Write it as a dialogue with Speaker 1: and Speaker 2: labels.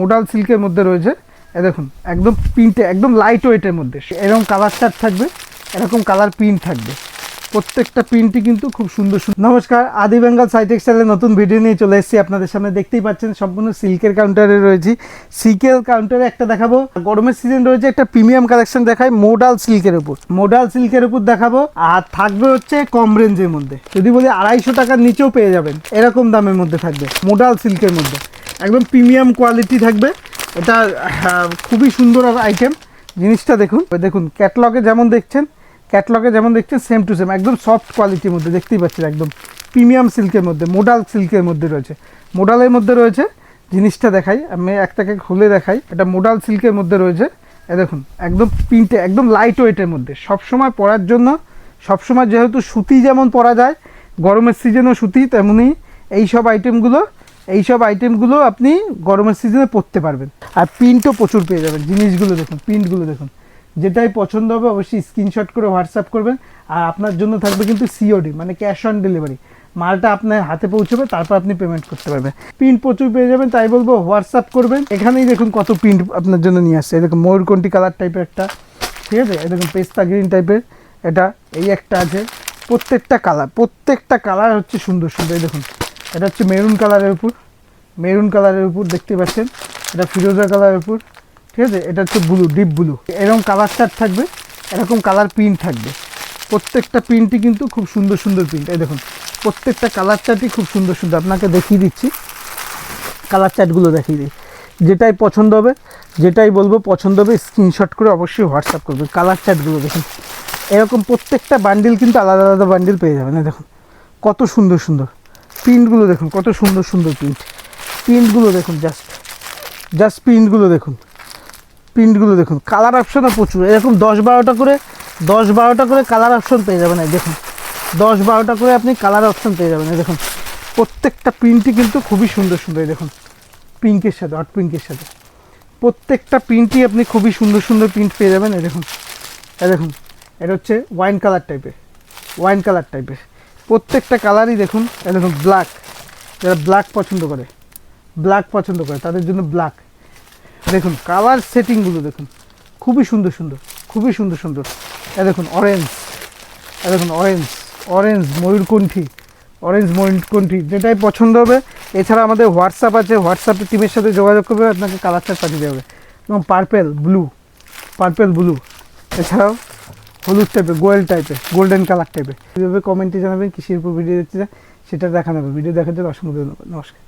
Speaker 1: Modal সিল্কের মধ্যে রয়েছে। এ দেখুন একদম প্রিন্টে একদম লাইট ওয়েটের মধ্যে এরকম কালার চার্ট থাকবে, এরকম কালার প্রিন্ট থাকবে। প্রত্যেকটা প্রিন্টই কিন্তু খুব সুন্দর সুন্দর। নমস্কার, আদি বেঙ্গল সাই টেক্সটাইলের নতুন ভিডিও নিয়ে চলে এসেছি আপনাদের সামনে। দেখতেই পাচ্ছেন সম্পূর্ণ সিল্কের কাউন্টারে রয়েছি। সিল্কের কাউন্টারে একটা দেখাবো, গরমের সিজন রয়েছে, একটা প্রিমিয়াম কালেকশন দেখায় মোডাল সিল্কের উপর। মোডাল সিল্কের উপর দেখাবো, আর থাকবে হচ্ছে কম রেঞ্জের মধ্যে। যদি বলি 250 টাকার নিচেও পেয়ে যাবেন, এরকম দামের মধ্যে থাকবে মোডাল সিল্কের মধ্যে। একদম প্রিমিয়াম কোয়ালিটি থাকবে। এটা খুবই সুন্দর আইটেম। জিনিসটা দেখুন, দেখুন ক্যাটলগে যেমন দেখছেন সেম টু সেম একদম সফট কোয়ালিটির মধ্যে দেখতেই পাচ্ছেন। একদম প্রিমিয়াম সিল্কের মধ্যে, মোডাল সিল্কের মধ্যে রয়েছে। মোডালের মধ্যে রয়েছে, জিনিসটা দেখাই, আমি একটাকে খুলে দেখাই। এটা মোডাল সিল্কের মধ্যে রয়েছে। এ দেখুন একদম প্রিন্টে একদম লাইট ওয়েটের মধ্যে, সবসময় পরার জন্য। সবসময় যেহেতু সুতি যেমন পরা যায়, গরমের সিজনেও সুতি, তেমনি এইসব আইটেমগুলো আপনি গরমের সিজনে পরতে পারবেন। আর প্রিন্টও প্রচুর পেয়ে যাবেন। জিনিসগুলো দেখুন, প্রিন্টগুলো দেখুন, যেটাই পছন্দ হবে অবশ্যই স্ক্রিনশট করে হোয়াটসঅ্যাপ করবেন। আর আপনার জন্য থাকবে কিন্তু সিওডি, মানে ক্যাশ অন ডেলিভারি। মালটা আপনার হাতে পৌঁছবে, তারপর আপনি পেমেন্ট করতে পারবেন। প্রিন্ট প্রচুর পেয়ে যাবেন, তাই বলবো হোয়াটসঅ্যাপ করবেন। এখানেই দেখুন কত প্রিন্ট আপনার জন্য নিয়ে আসছে। এরকম ময়ূরকণ্ঠী কালার টাইপের একটা, ঠিক আছে, এরকম পেস্তা গ্রিন টাইপের এটা, এই একটা আছে। প্রত্যেকটা কালার হচ্ছে সুন্দর সুন্দর। এই দেখুন, এটা হচ্ছে মেরুন কালারের উপর দেখতে পাচ্ছেন। এটা ফিরোজা কালারের উপর, ঠিক আছে। এটা হচ্ছে ব্লু, ডিপ ব্লু। এরকম কালার চার্ট থাকবে, এরকম কালার প্রিন্ট থাকবে। প্রত্যেকটা প্রিন্টই কিন্তু খুব সুন্দর সুন্দর প্রিন্ট। এই দেখুন প্রত্যেকটা কালার চার্টই খুব সুন্দর সুন্দর। আপনাকে দেখিয়ে দিচ্ছি, কালার চার্টগুলো দেখিয়ে দিই। যেটাই পছন্দ হবে, যেটাই বলবো পছন্দ হবে, স্ক্রিনশট করে অবশ্যই হোয়াটসঅ্যাপ করবে। কালার চার্টগুলো দেখুন, এরকম প্রত্যেকটা বান্ডিল কিন্তু আলাদা আলাদা বান্ডিল পেয়ে যাবেন। দেখুন কত সুন্দর সুন্দর প্রিন্টগুলো, দেখুন কত সুন্দর সুন্দর প্রিন্টগুলো দেখুন, জাস্ট প্রিন্টগুলো দেখুন। কালার অপশনও প্রচুর। এরকম 10-12টা করে কালার অপশন পেয়ে যাবেন। দেখুন 10-12টা করে আপনি কালার অপশন পেয়ে যাবেন। দেখুন প্রত্যেকটা প্রিন্টই কিন্তু খুবই সুন্দর সুন্দর। দেখুন পিঙ্কের সাথে, হট পিঙ্কের সাথে প্রত্যেকটা প্রিন্টই আপনি খুবই সুন্দর সুন্দর প্রিন্ট পেয়ে যাবেন। দেখুন এটা হচ্ছে ওয়াইন কালার টাইপের প্রত্যেকটা কালারই দেখুন। দেখুন ব্ল্যাক, যারা ব্ল্যাক পছন্দ করে তাদের জন্য ব্ল্যাক। দেখুন কালার সেটিংগুলো দেখুন, খুবই সুন্দর সুন্দর। দেখুন অরেঞ্জ ময়ূরকণ্ঠী, যেটাই পছন্দ হবে। এছাড়া আমাদের হোয়াটসঅ্যাপ আছে, হোয়াটসঅ্যাপে টিমের সাথে যোগাযোগ করবে, আপনাকে কালার চার্ট পাঠিয়ে দেবে। এবং পার্পেল ব্লু, এছাড়াও হলুদ টাইপের, গোল্ডেন কালার টাইপের। কীভাবে কমেন্টে জানাবেন কিসের উপর ভিডিও দেখতে চান, সেটা দেখানো হবে। ভিডিও দেখার জন্য অসংখ্য ধন্যবাদ। নমস্কার।